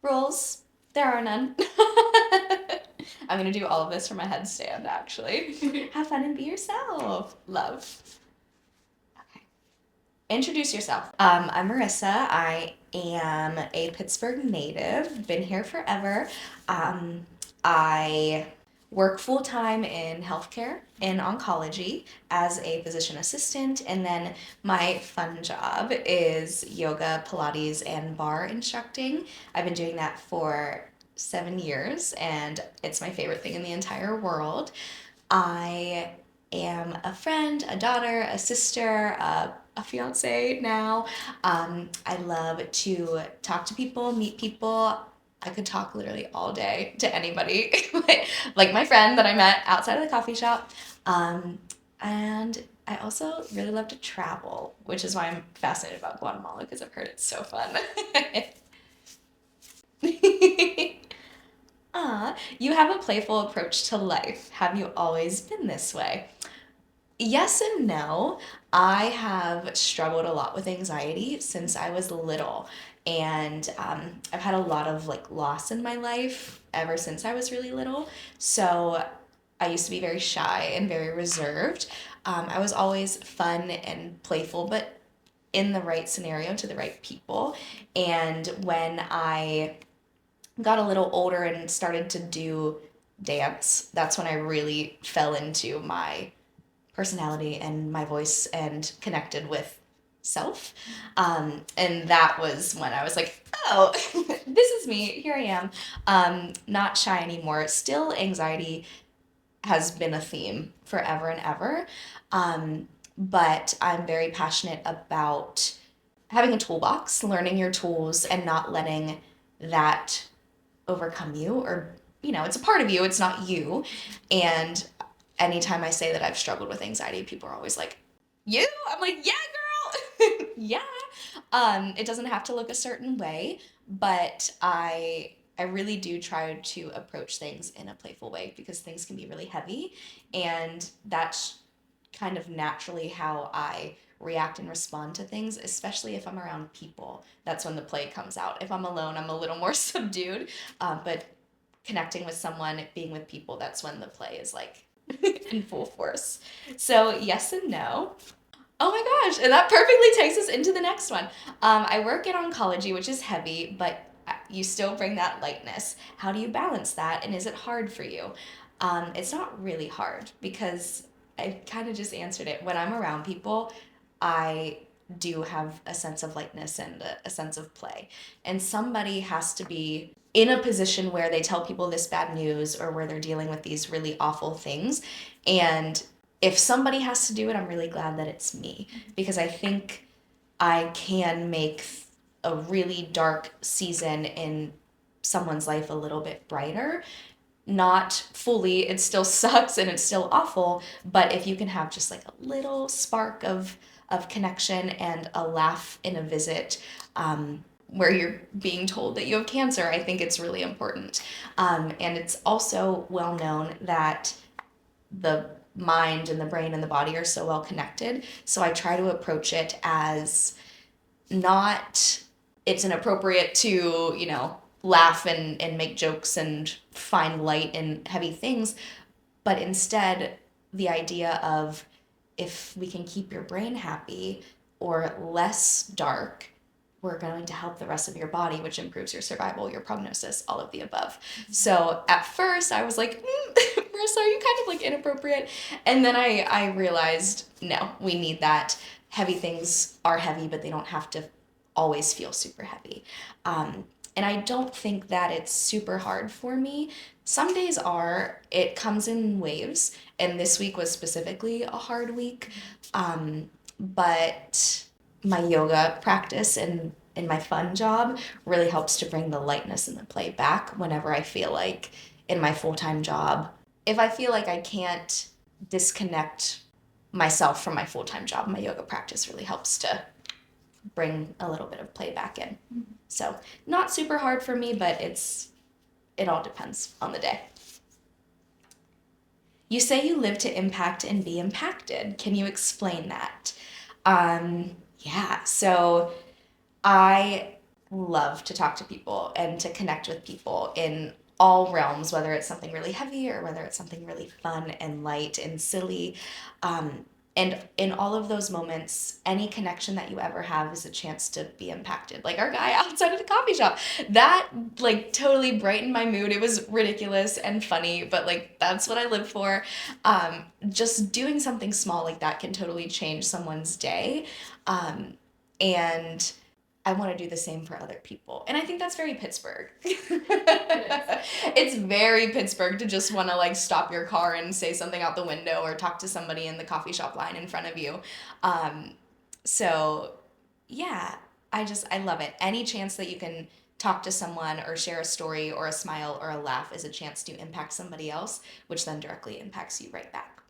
Rules. There are none. I'm going to do all of this from my headstand, actually. Have fun and be yourself. Love. Okay. Introduce yourself. I'm Marissa. I am a Pittsburgh native. Been here forever. I work full time in healthcare in oncology as a physician assistant, and then my fun job is yoga, Pilates, and bar instructing. I've been doing that for 7 years, and it's my favorite thing in the entire world. I am a friend, a daughter, a sister, a fiance now. I love to talk to people, meet people. I could talk literally all day to anybody, like my friend that I met outside of the coffee shop. And I also really love to travel, which is why I'm fascinated about Guatemala because I've heard it's so fun. You have a playful approach to life. Have you always been this way? Yes and no. I have struggled a lot with anxiety since I was little, and I've had a lot of like loss in my life ever since I was really little. So I used to be very shy and very reserved. I was always fun and playful, but in the right scenario to the right people. And when I got a little older and started to do dance, that's when I really fell into my personality and my voice and connected with self. And that was when I was like, oh, this is me. Here I am. Not shy anymore. Still, anxiety has been a theme forever and ever. But I'm very passionate about having a toolbox, learning your tools, and not letting that overcome you, or it's a part of you, it's not you. And anytime I say that I've struggled with anxiety, people are always like, you? I'm like, yeah, girl. Yeah. It doesn't have to look a certain way, but I really do try to approach things in a playful way because things can be really heavy, and that's kind of naturally how I react and respond to things, especially if I'm around people. That's when the play comes out. If I'm alone, I'm a little more subdued, but connecting with someone, being with people, that's when the play is like in full force. So, yes and no. Oh my gosh, and that perfectly takes us into the next one. I work in oncology, which is heavy, but you still bring that lightness. How do you balance that, and is it hard for you? It's not really hard because I kind of just answered it. When I'm around people, I do have a sense of lightness and a sense of play. And somebody has to be in a position where they tell people this bad news or where they're dealing with these really awful things. And if somebody has to do it, I'm really glad that it's me because I think I can make a really dark season in someone's life a little bit brighter. Not fully, it still sucks and it's still awful, but if you can have just like a little spark of connection and a laugh in a visit, where you're being told that you have cancer, I think it's really important. And it's also well known that the mind and the brain and the body are so well connected. So I try to approach it as not it's inappropriate to, laugh and make jokes and find light in heavy things, but instead the idea of if we can keep your brain happy or less dark, we're going to help the rest of your body, which improves your survival, your prognosis, all of the above. So at first I was like, Marissa, are you kind of like inappropriate? And then I realized, no, we need that. Heavy things are heavy, but they don't have to always feel super heavy. And I don't think that it's super hard for me. Some days are, it comes in waves, and this week was specifically a hard week. But my yoga practice and my fun job really helps to bring the lightness and the play back whenever I feel like in my full-time job. If I feel like I can't disconnect myself from my full-time job, my yoga practice really helps to bring a little bit of play back in. So not super hard for me, but it all depends on the day. You say you live to impact and be impacted. Can you explain that? Yeah, so I love to talk to people and to connect with people in all realms, whether it's something really heavy or whether it's something really fun and light and silly. Um, and in all of those moments, any connection that you ever have is a chance to be impacted. Like our guy outside of the coffee shop, that like totally brightened my mood. It was ridiculous and funny, but like that's what I live for. Just doing something small like that can totally change someone's day. Um, and I want to do the same for other people. And I think that's very Pittsburgh. It's very Pittsburgh to just want to like stop your car and say something out the window or talk to somebody in the coffee shop line in front of you. Um, so yeah, I love it. Any chance that you can talk to someone or share a story or a smile or a laugh is a chance to impact somebody else, which then directly impacts you right back.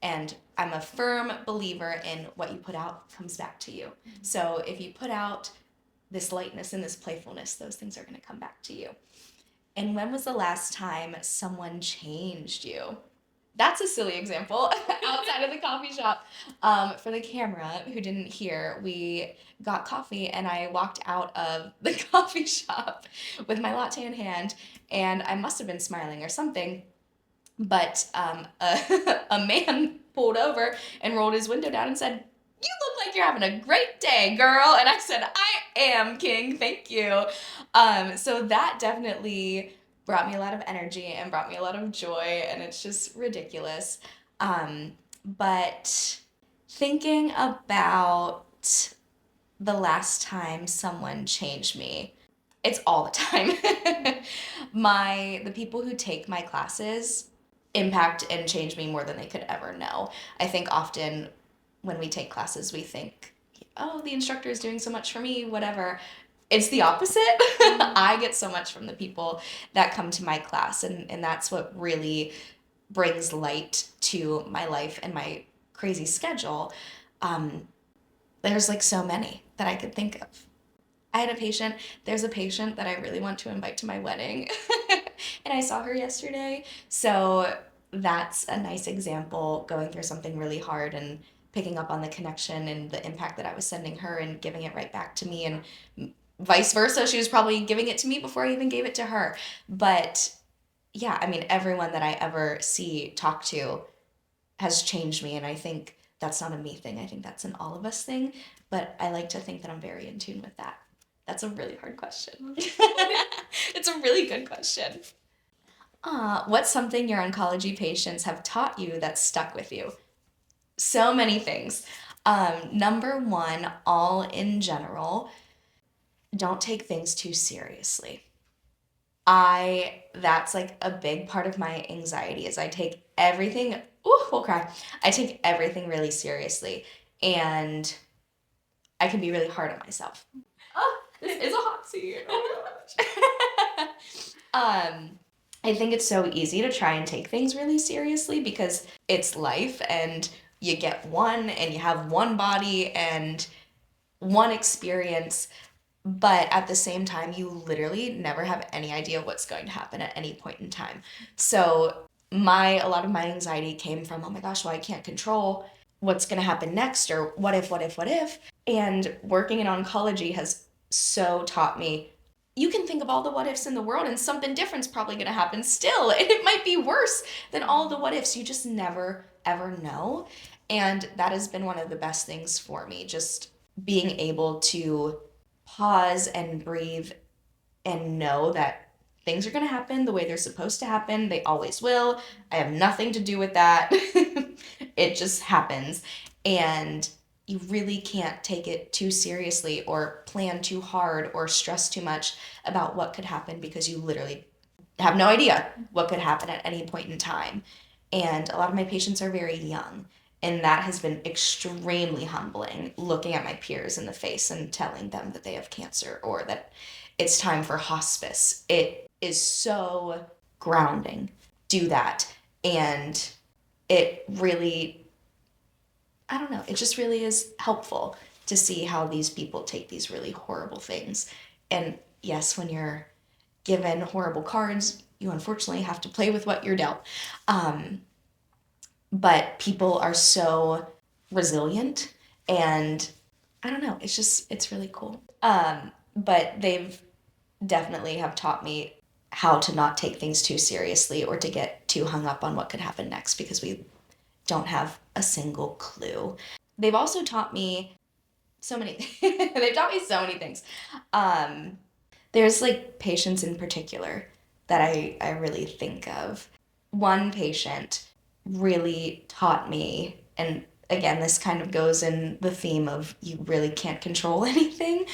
And I'm a firm believer in what you put out comes back to you. So if you put out this lightness and this playfulness, those things are going to come back to you. And when was the last time someone changed you? That's a silly example outside of the coffee shop. For the camera who didn't hear, we got coffee and I walked out of the coffee shop with my latte in hand, and I must have been smiling or something, but a man pulled over and rolled his window down and said, "You look like you're having a great day, girl." And I said, "I am, King, thank you." So that definitely brought me a lot of energy and brought me a lot of joy, and it's just ridiculous. But thinking about the last time someone changed me, it's all the time. The people who take my classes impact and change me more than they could ever know. I think often when we take classes, we think, oh, the instructor is doing so much for me, whatever. It's the opposite. I get so much from the people that come to my class, and that's what really brings light to my life and my crazy schedule. Um, there's like so many that I could think of. There's a patient that I really want to invite to my wedding. And I saw her yesterday. So that's a nice example, going through something really hard and picking up on the connection and the impact that I was sending her and giving it right back to me, and vice versa. She was probably giving it to me before I even gave it to her. But yeah, I mean, everyone that I ever see, talk to, has changed me. And I think that's not a me thing. I think that's an all of us thing. But I like to think that I'm very in tune with that. That's a really hard question. It's a really good question. What's something your oncology patients have taught you that stuck with you? So many things. Number one, all in general, don't take things too seriously. That's like a big part of my anxiety is I take everything, we'll cry. I take everything really seriously, and I can be really hard on myself. Oh, this is a hot seat. Oh my gosh. I think it's so easy to try and take things really seriously because it's life and you get one and you have one body and one experience, but at the same time, you literally never have any idea what's going to happen at any point in time. So a lot of my anxiety came from, oh my gosh, well, I can't control what's going to happen next, or what if. And working in oncology has so taught me, you can think of all the what ifs in the world and something different's probably going to happen still. And it might be worse than all the what ifs. You just never, ever know. And that has been one of the best things for me, just being able to pause and breathe and know that things are going to happen the way they're supposed to happen. They always will. I have nothing to do with that. It just happens. And you really can't take it too seriously or plan too hard or stress too much about what could happen, because you literally have no idea what could happen at any point in time. And a lot of my patients are very young. And that has been extremely humbling, looking at my peers in the face and telling them that they have cancer or that it's time for hospice. It is so grounding. Do that. And it really, I don't know, it just really is helpful to see how these people take these really horrible things. And yes, when you're given horrible cards, you unfortunately have to play with what you're dealt. But people are so resilient, and I don't know, it's really cool. But they've definitely have taught me how to not take things too seriously or to get too hung up on what could happen next because we don't have a single clue. They've also taught me so many they've taught me so many things. Um, there's like patients in particular that I really think of. One patient really taught me, and again, this kind of goes in the theme of you really can't control anything.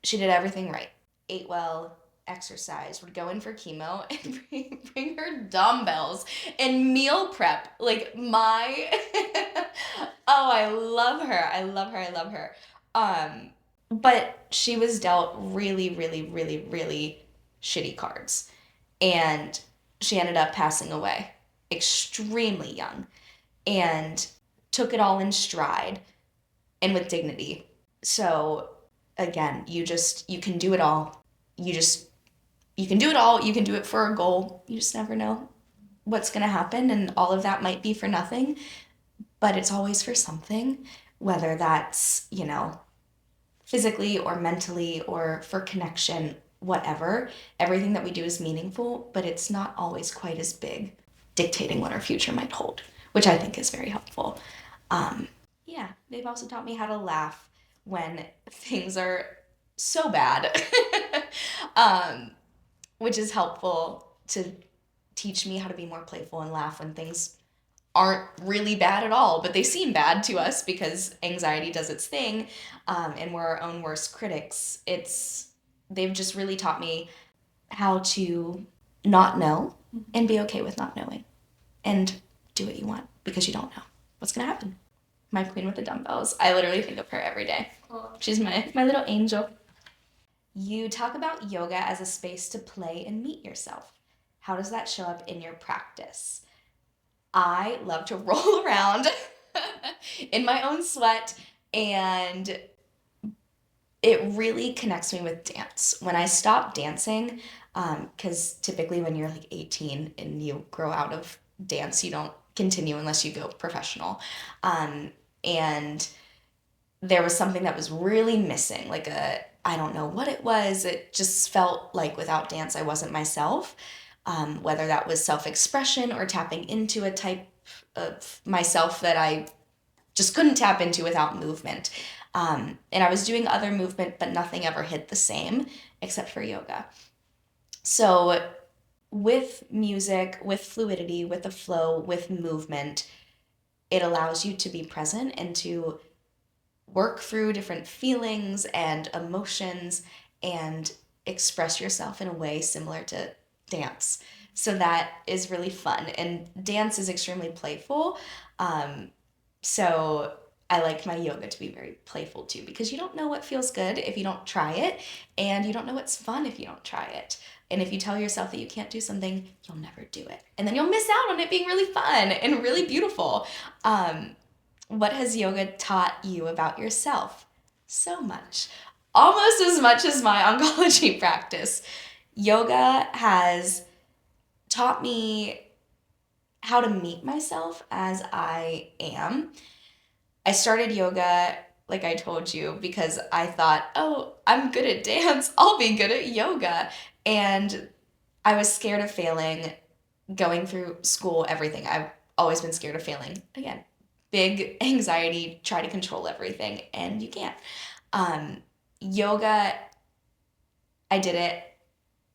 She did everything right. Ate well, exercised, would go in for chemo and bring her dumbbells and meal prep. Like my oh, I love her. I love her. I love her. But she was dealt really, really, really, really shitty cards. And she ended up passing away extremely young and took it all in stride and with dignity. So again, you can do it all. You can do it all. You can do it for a goal. You just never know what's going to happen, and all of that might be for nothing, but it's always for something, whether that's, physically or mentally or for connection, whatever. Everything that we do is meaningful, but it's not always quite as big, dictating what our future might hold, which I think is very helpful. Yeah, they've also taught me how to laugh when things are so bad, um, which is helpful to teach me how to be more playful and laugh when things aren't really bad at all, but they seem bad to us because anxiety does its thing, and we're our own worst critics. They've just really taught me how to not know and be okay with not knowing and do what you want because you don't know what's gonna happen. My queen with the dumbbells. I literally think of her every day. She's my little angel. You talk about yoga as a space to play and meet yourself. How does that show up in your practice? I love to roll around in my own sweat, and it really connects me with dance. When I stop dancing, because typically when you're like 18 and you grow out of dance, you don't continue unless you go professional. And there was something that was really missing, I don't know what it was. It just felt like without dance, I wasn't myself. Whether that was self-expression or tapping into a type of myself that I just couldn't tap into without movement. And I was doing other movement, but nothing ever hit the same except for yoga. So with music, with fluidity, with the flow, with movement, it allows you to be present and to work through different feelings and emotions and express yourself in a way similar to dance. So that is really fun. And dance is extremely playful. So I like my yoga to be very playful too, because you don't know what feels good if you don't try it, and you don't know what's fun if you don't try it. And if you tell yourself that you can't do something, you'll never do it. And then you'll miss out on it being really fun and really beautiful. What has yoga taught you about yourself? So much. Almost as much as my oncology practice. Yoga has taught me how to meet myself as I am. I started yoga, like I told you, because I thought, oh, I'm good at dance. I'll be good at yoga. And I was scared of failing, going through school, everything. I've always been scared of failing. Again, big anxiety, try to control everything, and you can't. Yoga, I did it,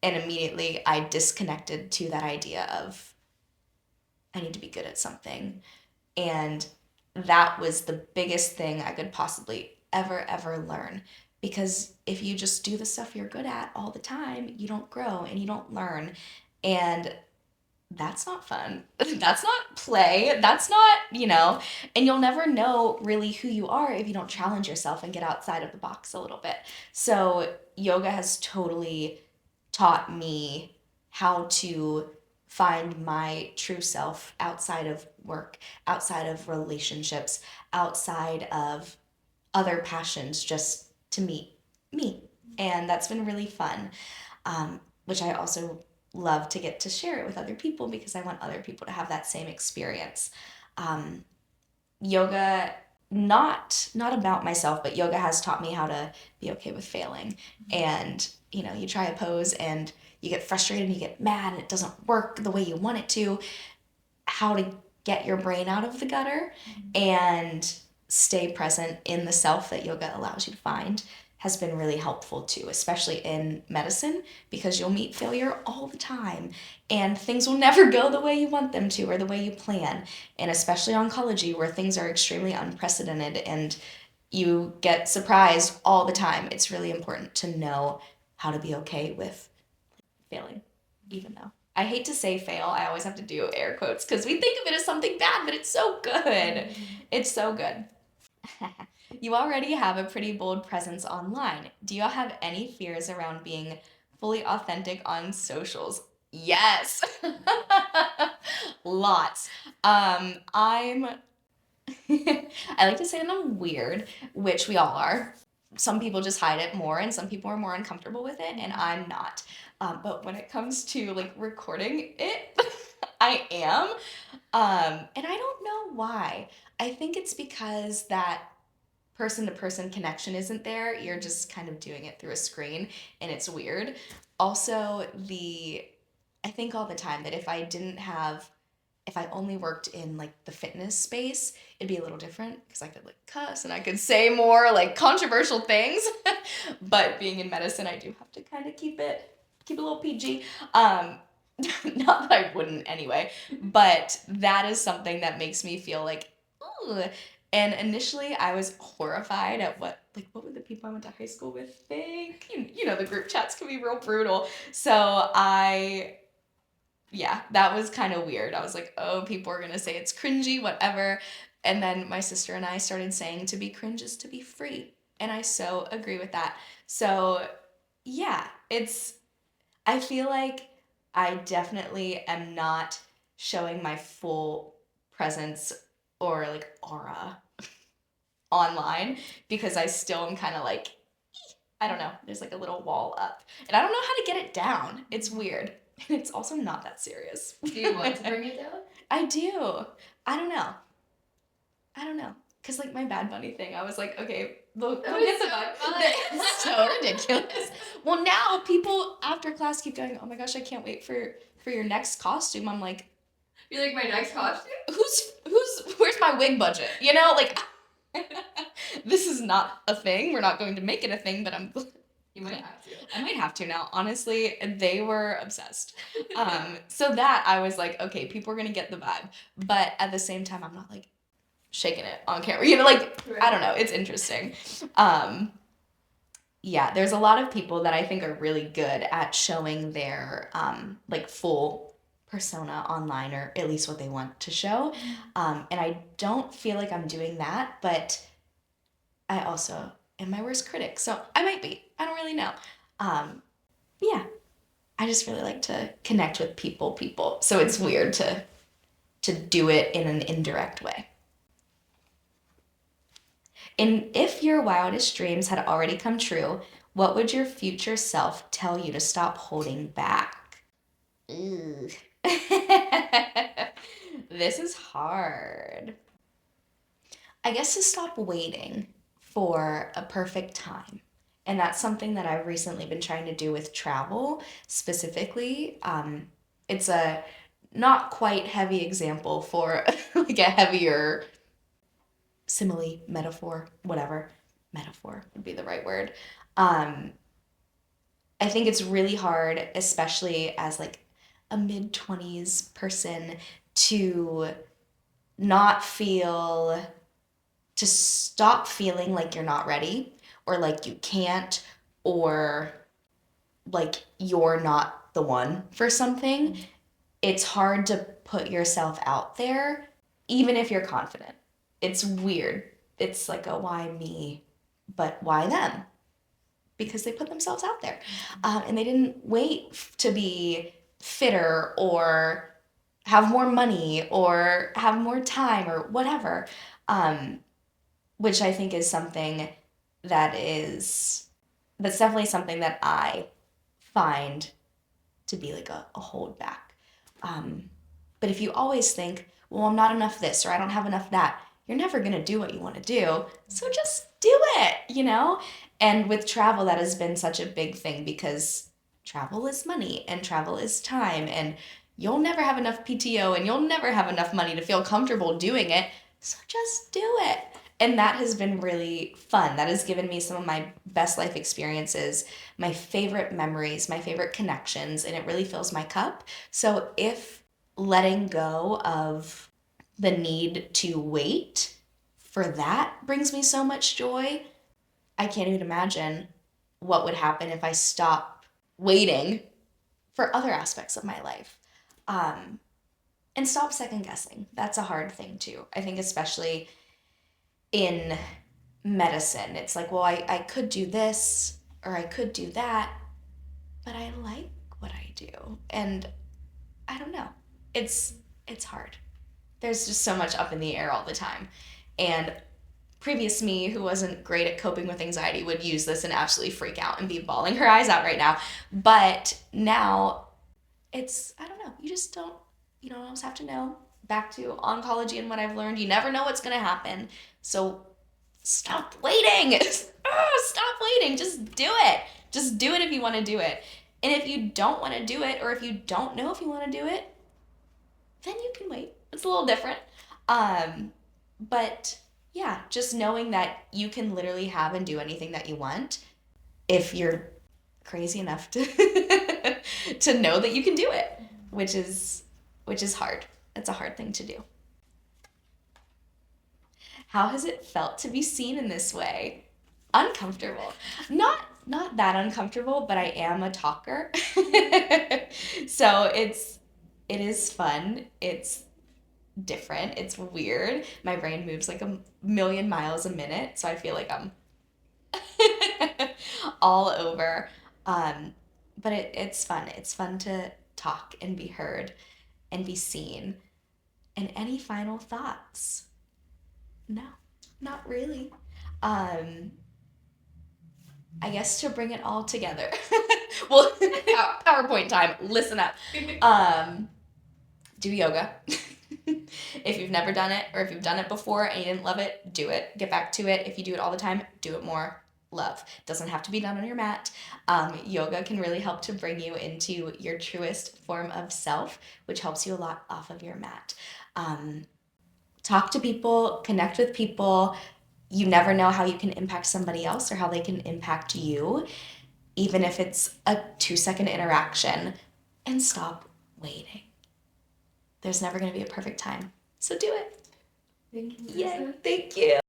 and immediately I disconnected to that idea of I need to be good at something. And that was the biggest thing I could possibly ever learn. Because if you just do the stuff you're good at all the time, you don't grow and you don't learn. And that's not fun. That's not play. That's not, and you'll never know really who you are if you don't challenge yourself and get outside of the box a little bit. So yoga has totally taught me how to find my true self outside of work, outside of relationships, outside of other passions, just to meet me. And that's been really fun, which I also love to get to share it with other people because I want other people to have that same experience. Yoga, not about myself, but yoga has taught me how to be okay with failing and you try a pose and you get frustrated and you get mad and it doesn't work the way you want it to, how to get your brain out of the gutter and stay present in the self that yoga allows you to find has been really helpful too, especially in medicine, because you'll meet failure all the time and things will never go the way you want them to or the way you plan. And especially oncology, where things are extremely unprecedented and you get surprised all the time. It's really important to know how to be okay with failing, even though I hate to say fail. I always have to do air quotes because we think of it as something bad, but it's so good. It's so good. You already have a pretty bold presence online. Do y'all have any fears around being fully authentic on socials? Yes. Lots. I'm I like to say that I'm weird, which we all are. Some people just hide it more, and some people are more uncomfortable with it, and I'm not. But when it comes to like recording it, I am. And I don't know why. I think it's because that person to person connection isn't there. You're just kind of doing it through a screen, and it's weird. Also, I think all the time that if I only worked in like the fitness space, it'd be a little different because I could like cuss and I could say more like controversial things. But being in medicine, I do have to kind of keep it a little PG. Not that I wouldn't anyway, but that is something that makes me feel like, ooh. And initially, I was horrified at what would the people I went to high school with think? The group chats can be real brutal. So yeah, that was kind of weird. I was like, oh, people are going to say it's cringy, whatever. And then my sister and I started saying to be cringe is to be free. And I so agree with that. So yeah, I feel like I definitely am not showing my full presence or like aura online because I still am kind of like, I don't know, there's like a little wall up. And I don't know how to get it down. It's weird. And it's also not that serious. Do you want to bring it down? I do. I don't know. Because like my Bad Bunny thing, I was like, okay, look at the vibe. It's so ridiculous. Well, now people after class keep going, oh my gosh, I can't wait for your next costume. I'm like, you like my next costume? Where's my wig budget? Like this is not a thing. We're not going to make it a thing, but You might have to. I might have to now. Honestly, they were obsessed. So that I was like, okay, people are gonna get the vibe, but at the same time, I'm not like shaking it on camera. Right. I don't know. It's interesting. Yeah, there's a lot of people that I think are really good at showing their like full persona online, or at least what they want to show. And I don't feel like I'm doing that, but I also am my worst critic, so I might be. I don't really know. Yeah, I just really like to connect with people. So it's weird to do it in an indirect way. And if your wildest dreams had already come true, what would your future self tell you to stop holding back? Ooh. This is hard. I guess to stop waiting for a perfect time. And that's something that I've recently been trying to do with travel specifically. It's a not quite heavy example for like a heavier simile, metaphor, whatever. Metaphor would be the right word. I think it's really hard, especially as like a mid-20s person, to not feel, to stop feeling like you're not ready or like you can't or like you're not the one for something. It's hard to put yourself out there, even if you're confident. It's weird. It's like a why me, but why them? Because they put themselves out there. And they didn't wait to be fitter or have more money or have more time or whatever. Which I think is something that's definitely something that I find to be like a holdback. But if you always think, well, I'm not enough this or I don't have enough that, you're never going to do what you want to do. So just do it, And with travel, that has been such a big thing because travel is money and travel is time, and you'll never have enough PTO and you'll never have enough money to feel comfortable doing it. So just do it. And that has been really fun. That has given me some of my best life experiences, my favorite memories, my favorite connections, and it really fills my cup. So if letting go of the need to wait for that brings me so much joy, I can't even imagine what would happen if I stop waiting for other aspects of my life. Um, and stop second guessing. That's a hard thing too. I think, especially in medicine, it's like, well, I could do this or I could do that, but I like what I do. And I don't know. It's it's hard. There's just so much up in the air all the time. And previous me, who wasn't great at coping with anxiety, would use this and absolutely freak out and be bawling her eyes out right now. But now it's, I don't know, you don't always have to know. Back to oncology and what I've learned, you never know what's going to happen. So stop waiting. Stop waiting. Just do it. Just do it if you want to do it. And if you don't want to do it, or if you don't know if you want to do it, then you can wait. It's a little different. But yeah, just knowing that you can literally have and do anything that you want if you're crazy enough to to know that you can do it, which is hard. It's a hard thing to do. How has it felt to be seen in this way? Uncomfortable. Not that uncomfortable, but I am a talker. So it is fun. It's different. It's weird. My brain moves like a million miles a minute, so I feel like I'm all over. Um, but it's fun. It's fun to talk and be heard and be seen. And any final thoughts? No, not really. Um, I guess to bring it all together. Well, PowerPoint time. Listen up. Um, do yoga. If you've never done it, or if you've done it before and you didn't love it, do it. Get back to it. If you do it all the time, do it more. Love. Doesn't have to be done on your mat. Yoga can really help to bring you into your truest form of self, which helps you a lot off of your mat. Um, Talk to people, connect with people. You never know how you can impact somebody else or how they can impact you, even if it's a 2-second interaction. And stop waiting. There's never going to be a perfect time. So do it. Thank you, Yay. Marissa. Thank you.